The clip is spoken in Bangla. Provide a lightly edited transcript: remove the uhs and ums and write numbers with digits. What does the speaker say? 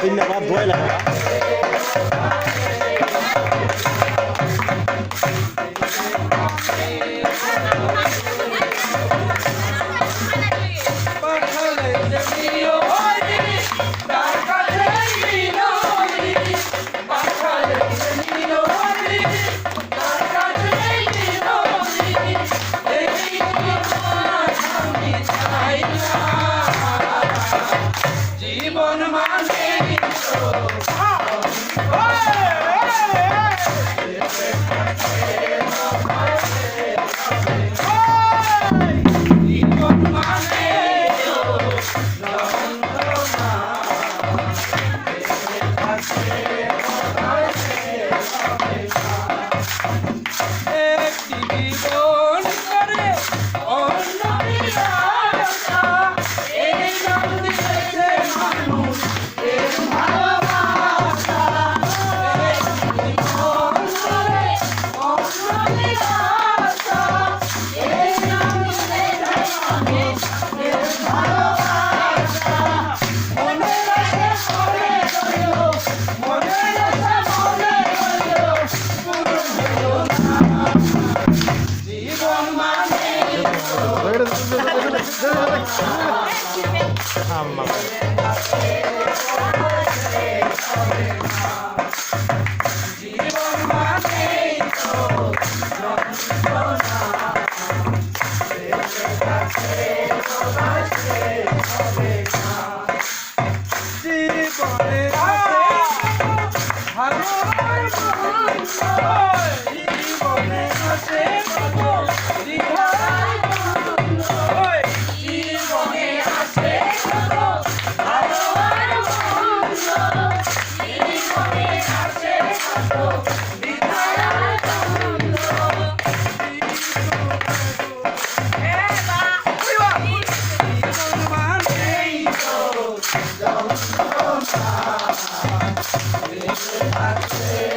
Pindapat buhay lang. জীবন মানে জীবন মানে একটি জীবন করে অন্য আশা এই নাম দিয়েছে মানুষ এর ভালোবাসা একটি জীবন করে অন্য আশা এই নাম দিয়েছে মানুষ এর ভালোবাসা মনে রাখে মনে রইল মনে রাখে মনে রইল পূরণ হলো না জীবন মানে Ama. জীবন মানে তো যন্ত্রণা বেঁচে থাকতে ভালোবাসতে হবে না জীবনে জীবনে আছে কত দ্বিধার বন্ধ জীবনে আছে কত ভালো আর মন্দ জীবনে আছে কত দ্বিধার বন্ধ জীবন মানেই তো যন্ত্রণা বেঁচে থাকতে